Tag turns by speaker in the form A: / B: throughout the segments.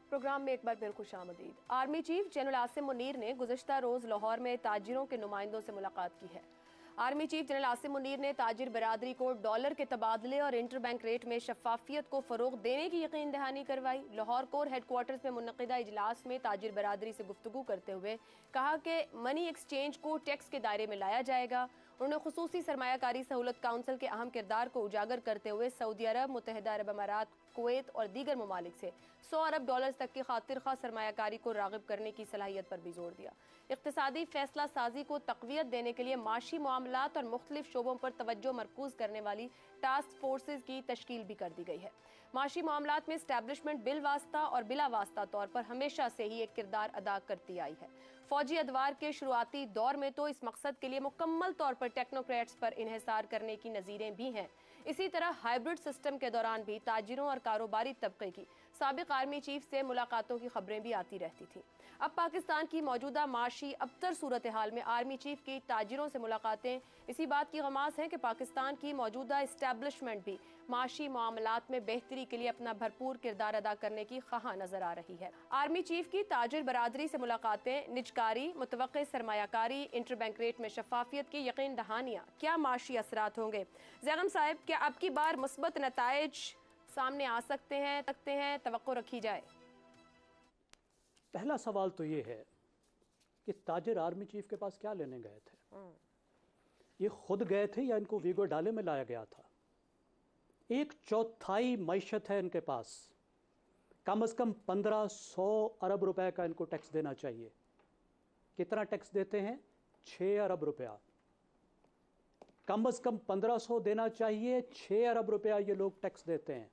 A: Programme में एक बार फिर खुशामदीद। Army chief general Asim Munir ने गुज़श्ता रोज लाहौर में ताजिरों के नुमाइंदों से मुलाकात की है। Army chief general Asim Munir ने ताजिर बरादरी को डॉलर के तबादले और इंटर बैंक रेट में शफाफियत को फरोग देने की यकीन दहानी करवाई। लाहौर कोर हेडक्वार्टर्स में मुनक़िदा इजलास में ताजिर बरादरी से गुफ्तगू करते हुए कहा कि मनी एक्सचेंज को टैक्स के दायरे में लाया जाएगा। उन्होंने खुसूसी सरमायाकारी सहूलत काउंसिल के अहम किरदार को उजागर करते हुए सऊदी अरब, मुत्तहिदा अरब अमारात, कुवैत और दीगर ममालिक से 100 अरब डॉलर तक की खातिर खा सरमायाकारी को राग़िब करने की सलाहियत पर भी जोर दिया। इक़्तिसादी फैसला साजी को तक़वियत देने के लिए माशी मामलात और मुख्तलिफ शोबों पर तवज्जो मरकूज करने वाली टास्क फोर्सेज की तश्कील भी कर दी गई है। माशी मामलात में इस्टेब्लिशमेंट बिल वास्ता और बिला वास्ता तौर पर हमेशा से ही एक किरदार अदा करती आई है। फौजी अदवार के शुरुआती दौर में तो इस मकसद के लिए मुकम्मल तौर पर टेक्नोक्रेट्स पर इन्हिसार करने की नज़ीरें भी हैं। इसी तरह हाइब्रिड सिस्टम के दौरान भी ताजिरों और कारोबारी तबके की साबिक आर्मी चीफ से मुलाकातों की खबरें भी आती रहती थीं। अब पाकिस्तान की मौजूदा माशी अबतर सूरत हाल में आर्मी चीफ की ताजिरों से मुलाकातें इसी बात की गमास हैं कि पाकिस्तान की मौजूदा इस्टेब्लिशमेंट भी माशी मामलात में बेहतरी के लिए अपना भरपूर किरदार अदा करने की ख्वाह नजर आ रही है। आर्मी चीफ की ताजिर बरादरी से मुलाकातें, निजकारी, मुतवक्के सरमायाकारी, इंटर बैंक रेट में शफाफियत की यकीन दहानियाँ, क्या माशी असरात होंगे? जैगम साहब, क्या अब की बार मुस्बत नताइज सामने आ सकते हैं, तवक्को रखी जाए?
B: पहला सवाल तो ये है कि ताजिर आर्मी चीफ के पास क्या लेने गए थे? ये खुद गए थे या इनको वीगो डाले में लाया गया था? 1/4 मईशत है इनके पास, कम से कम 1500 अरब रुपए का इनको टैक्स देना चाहिए। कितना टैक्स देते हैं? 6 अरब रुपया। कम से कम 1500 देना चाहिए, 6 अरब रुपया ये लोग टैक्स देते हैं।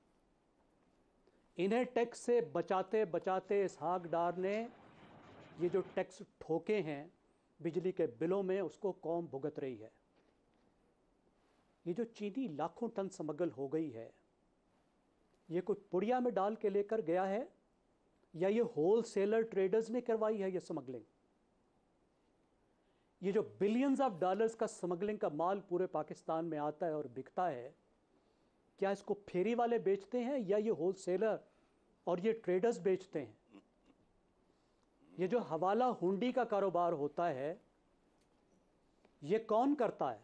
B: इन्हें टैक्स से बचाते बचाते इसहाक डार ने ये जो टैक्स ठोके हैं बिजली के बिलों में, उसको कौम भुगत रही है। ये जो चीनी लाखों टन स्मगल हो गई है, ये कोई पुड़िया में डाल के लेकर गया है या ये होलसेलर ट्रेडर्स ने करवाई है ये स्मगलिंग? ये जो बिलियंस ऑफ डॉलर्स का स्मगलिंग का माल पूरे पाकिस्तान में आता है और बिकता है, क्या इसको फेरी वाले बेचते हैं या ये होलसेलर और ये ट्रेडर्स बेचते हैं? ये जो हवाला हुंडी का कारोबार होता है, ये कौन करता है?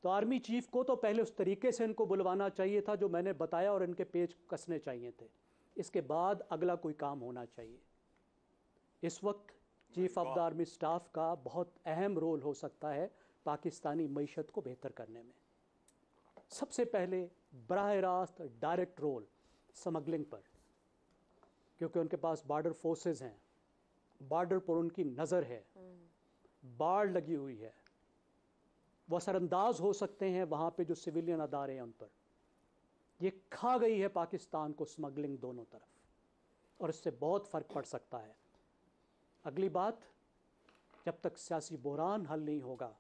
B: तो आर्मी चीफ को तो पहले उस तरीके से इनको बुलवाना चाहिए था जो मैंने बताया और इनके पेच कसने चाहिए थे। इसके बाद अगला कोई काम होना चाहिए। इस वक्त chief of the army staff का बहुत अहम रोल हो सकता है पाकिस्तानी मईशत को बेहतर करने में। सबसे पहले बराह रास्त डायरेक्ट रोल स्मगलिंग पर, क्योंकि उनके पास बॉर्डर फोर्सेस हैं, बॉर्डर पर उनकी नज़र है, बाढ़ लगी हुई है, वह असरअंदाज हो सकते हैं वहाँ पे जो सिविलियन अदारे हैं उन पर। ये खा गई है पाकिस्तान को स्मगलिंग दोनों तरफ, और इससे बहुत फ़र्क पड़ सकता है। अगली बात, जब तक सियासी बहरान हल नहीं होगा,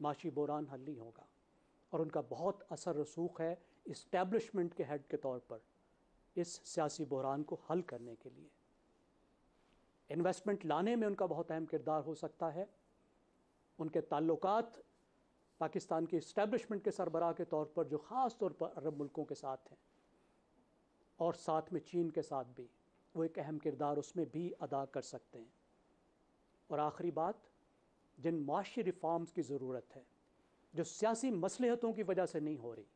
B: माशी बहरान हल नहीं होगा, और उनका बहुत असर रसूख है इस्टेब्लिशमेंट के हेड के तौर पर इस सियासी बहरान को हल करने के लिए। इन्वेस्टमेंट लाने में उनका बहुत अहम किरदार हो सकता है। उनके ताल्लुकात पाकिस्तान के इस्टेब्लिशमेंट के सरबराह के तौर पर, जो ख़ास तौर पर अरब मुल्कों के साथ हैं और साथ में चीन के साथ भी, वो एक अहम किरदार उसमें भी अदा कर सकते हैं। और आखिरी बात, जिन माशी रिफॉर्म्स की ज़रूरत है, जो सियासी मसलहतों की वजह से नहीं हो रही,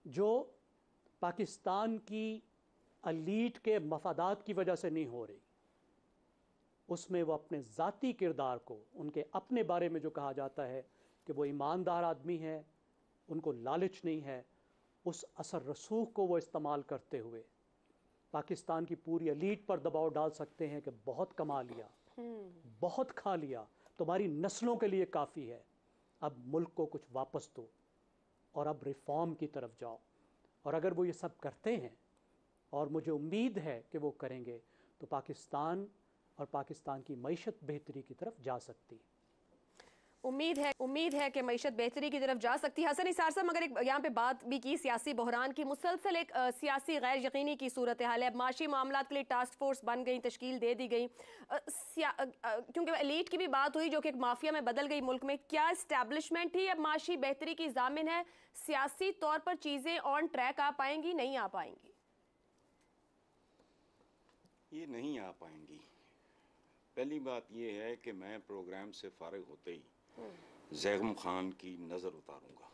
B: जो पाकिस्तान की अलीट के मफादात की वजह से नहीं हो रही, उसमें वो अपने ज़ाती किरदार को, उनके अपने बारे में जो कहा जाता है कि वो ईमानदार आदमी है, उनको लालच नहीं है, उस असर रसूख को वो इस्तेमाल करते हुए पाकिस्तान की पूरी अलीट पर दबाव डाल सकते हैं कि बहुत कमा लिया, बहुत खा लिया, तुम्हारी नस्लों के लिए काफ़ी है, अब मुल्क को कुछ वापस दो और अब रिफॉर्म की तरफ जाओ। और अगर वो ये सब करते हैं, और मुझे उम्मीद है कि वो करेंगे, तो पाकिस्तान और पाकिस्तान की मईशत बेहतरी की तरफ जा सकती है।
A: उम्मीद है कि मईशत बेहतरी की तरफ जा सकती है। हसन निसार साहब, मगर एक यहाँ पे बात भी की सियासी बहरान की, मुसलसल एक सियासी गैर यकीनी की सूरत हाल है। अब माशी मामलात के लिए टास्क फोर्स बन गई, तश्कील दे दी गई, क्योंकि एलीट की भी बात हुई जो कि एक माफिया में बदल गई मुल्क में। क्या इस्टेब्लिशमेंट ही अब माशी बेहतरी की जामिन है? सियासी तौर पर चीज़ें ऑन ट्रैक आ पाएंगी, नहीं आ पाएंगी?
C: ये नहीं आ पाएंगी। पहली बात ये है कि मैं प्रोग्राम से फारिग होते ही ज़ैगम खान की नज़र उतारूंगा।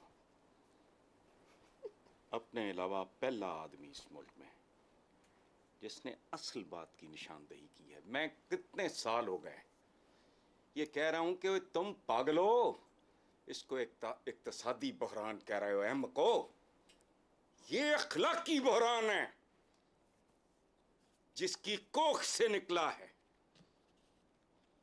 C: अपने अलावा पहला आदमी इस मुल्क में जिसने असल बात की निशानदेही की है। मैं कितने साल हो गए ये कह रहा हूं कि तुम पागल हो, इसको इक्तसादी बहरान कह रहे हो अहम को। ये अखलाकी बहरान है जिसकी कोख से निकला है।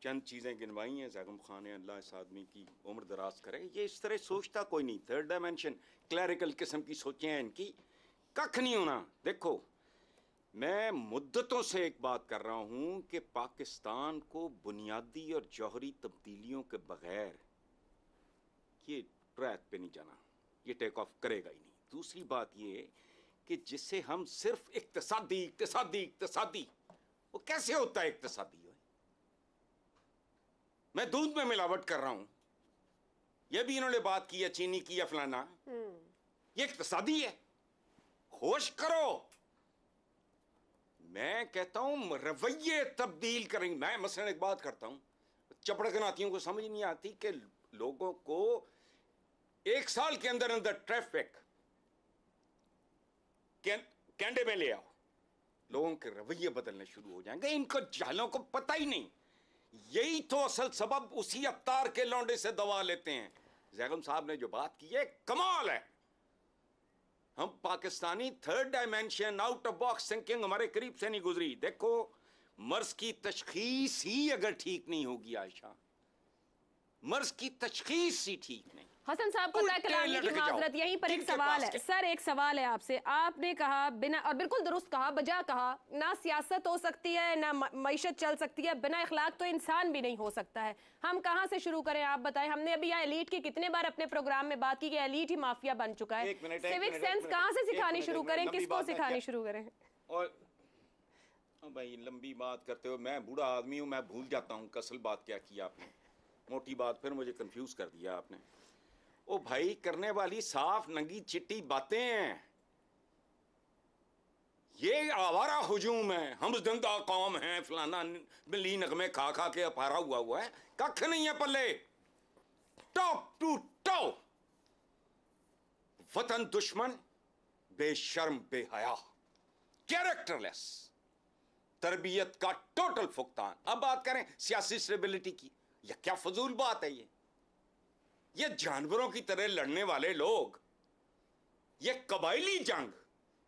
C: चंद चीजें गिनवाई हैं ज़ैगम खान ने, अल्लाह इस आदमी की उम्र दराज करे। ये इस तरह सोचता कोई नहीं, थर्ड डायमेंशन क्लैरिकल किस्म की सोचें हैं इनकी, कख नहीं होना। देखो मैं मुद्दतों से एक बात कर रहा हूं कि पाकिस्तान को बुनियादी और जौहरी तब्दीलियों के बगैर ये ट्रैक पे नहीं जाना, ये टेक ऑफ करेगा ही नहीं। दूसरी बात ये कि जिसे हम सिर्फ इक्तसादी इक्तसादी इक्तसादी, वो कैसे होता है इक्तसादी? मैं दूध में मिलावट कर रहा हूं, ये भी इन्होंने बात की है, चीनी की या फलाना, ये इक्तसादी है। होश करो। मैं कहता हूं रवैये तब्दील करेंगे। मैं मसलन एक बात करता हूं, चपड़कनातियों को समझ नहीं आती कि लोगों को एक साल के अंदर अंदर ट्रैफिक कैंडे में ले आओ, लोगों के रवैये बदलने शुरू हो जाएंगे। इनको जालों को पता ही नहीं। यही तो असल सबब उसी अवतार के लौंडे से दवा लेते हैं। ज़ैगम साहब ने जो बात की है कमाल है। हम Pakistani third dimension out of box thinking हमारे करीब से नहीं गुजरी। देखो मर्ज की तशखीस ही अगर ठीक नहीं होगी आयशा, मर्ज की तशखीस ही ठीक नहीं।
A: हसन साहब को तय कलामी की माजरत। यहीं पर एक सवाल है सर, एक सवाल है आपसे। आपने कहा बिना, और बिल्कुल दुरुस्त कहा, बजा कहा, ना सियासत हो सकती है ना मईशत चल सकती है, बिना इखलाक तो इंसान भी नहीं हो सकता है। हम कहाँ से शुरू करें आप बताएं। हमने अभी यहाँ एलीट की कितने बार अपने प्रोग्राम में बात की कि एलीट ही माफिया बन चुका है। सिविक सेंस कहाँ से सिखानी शुरू करें, किसको सिखानी शुरू करें?
C: और भाई लंबी बात करते हो, मैं बूढ़ा आदमी हूँ, मैं भूल जाता हूँ असल बात क्या की आपने। मोटी बात फिर मुझे कंफ्यूज कर दिया आपने। ओ भाई करने वाली साफ नंगी चिट्टी बातें हैं। ये आवारा हुजूम है, हम जिंदा कौम हैं, फलाना बिल्ली नगमे खा खा के अपारा हुआ है, कख नहीं है पल्ले। टॉप टू टॉप वतन दुश्मन, बेशर्म बेहया, कैरेक्टरलेस, तरबियत का टोटल फुकतान। अब बात करें सियासी स्टेबिलिटी की, यह क्या फजूल बात है। ये जानवरों की तरह लड़ने वाले लोग, ये कबायली जंग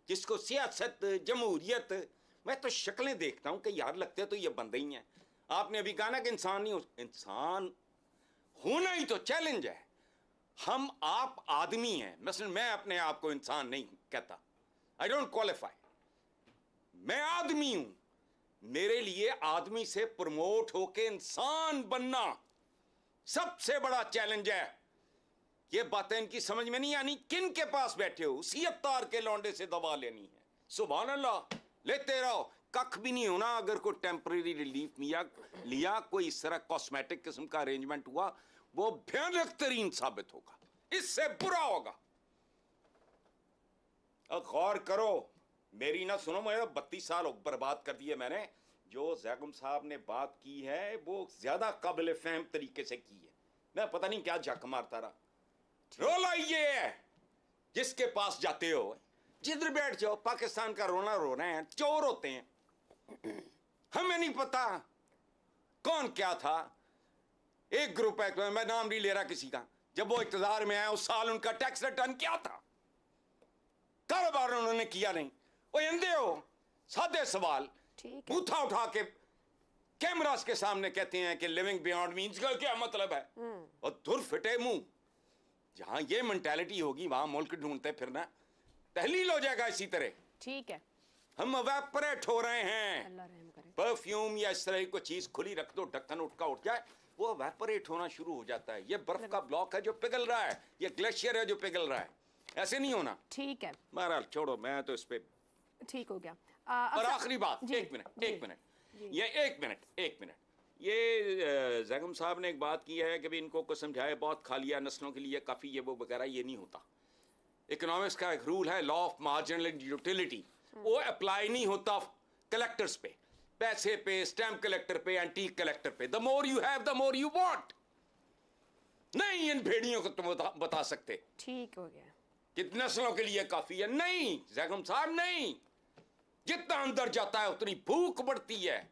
C: जिसको सियासत जमहूरियत, मैं तो शक्लें देखता हूं कि यार लगते तो ये बंदे ही हैं। आपने अभी कहा ना कि इंसान नहीं हो, इंसान होना ही तो चैलेंज है। हम आप आदमी हैं, मसलन मैं अपने आप को इंसान नहीं कहता, आई डोंट क्वालिफाई, मैं आदमी हूं। मेरे लिए आदमी से प्रमोट होके इंसान बनना सबसे बड़ा चैलेंज है। ये बातें इनकी समझ में नहीं आनी। किन के पास बैठे हो, उसी अवतार के लौंडे से दवा लेनी है। सुभान अल्लाह, लेते रहो, कख भी नहीं होना। अगर कोई टेम्परेरी रिलीफ लिया, कोई इस तरह कॉस्मेटिक किस्म का अरेंजमेंट हुआ, वो भयानक तरीन साबित होगा, इससे बुरा होगा। अब गौर करो, मेरी ना सुनो, मैं 32 साल बर्बाद कर दिए मैंने। जो ज़ैगम साहब ने बात की है वो ज्यादा काबिल फहम तरीके से की है। मैं पता नहीं क्या झक मारता रहा। रोला ये है, जिसके पास जाते हो जिधर बैठ जाओ, पाकिस्तान का रोना रो रहे हैं, चोर होते हैं। हमें नहीं पता कौन क्या था। एक ग्रुप है, मैं नाम नहीं ले रहा किसी का, जब वो इक़्तिदार में आया उस साल उनका टैक्स रिटर्न क्या था, कारोबार उन्होंने किया नहीं। वो अंधे हो, सादे सवाल बूथा उठा के कैमरास के सामने कहते हैं कि लिविंग बियॉन्ड मीन्स का क्या मतलब है। और धुर फिटे मुंह। जहां ये मेंटालिटी होगी वहां मुल्क ढूंढते फिरना तहलील हो जाएगा इसी तरह।
A: ठीक है,
C: हम एवेपोरेट हो रहे हैं। परफ्यूम या इस तरह की कोई चीज खुली रख दो, ढक्कन उठ जाए, वो एवेपोरेट होना शुरू हो जाता है। ये बर्फ का ब्लॉक है जो पिघल रहा है, ये ग्लेशियर है जो पिघल रहा है, ऐसे नहीं होना।
A: ठीक है,
C: बहरहाल छोड़ो, मैं तो इस पे
A: ठीक हो गया।
C: और आखिरी बात, एक मिनट, ये ज़ैगम साहब ने एक बात की है कि भी इनको को समझाए, बहुत खा लिया नस्लों के लिए काफ़ी, ये वो वगैरह, ये नहीं होता। इकोनॉमिक्स का एक रूल है, लॉ ऑफ मार्जिनल यूटिलिटी, वो अप्लाई नहीं होता कलेक्टर्स पे। पैसे पे, स्टैंप कलेक्टर पे, एंटीक कलेक्टर पे। The more you have the more you want. नहीं, इन भेड़ियों को तुम बता सकते
A: ठीक हो गया।
C: कितने नस्लों के लिए काफी है? नहीं जैगम साहब, नहीं। जितना अंदर जाता है उतनी भूख बढ़ती है।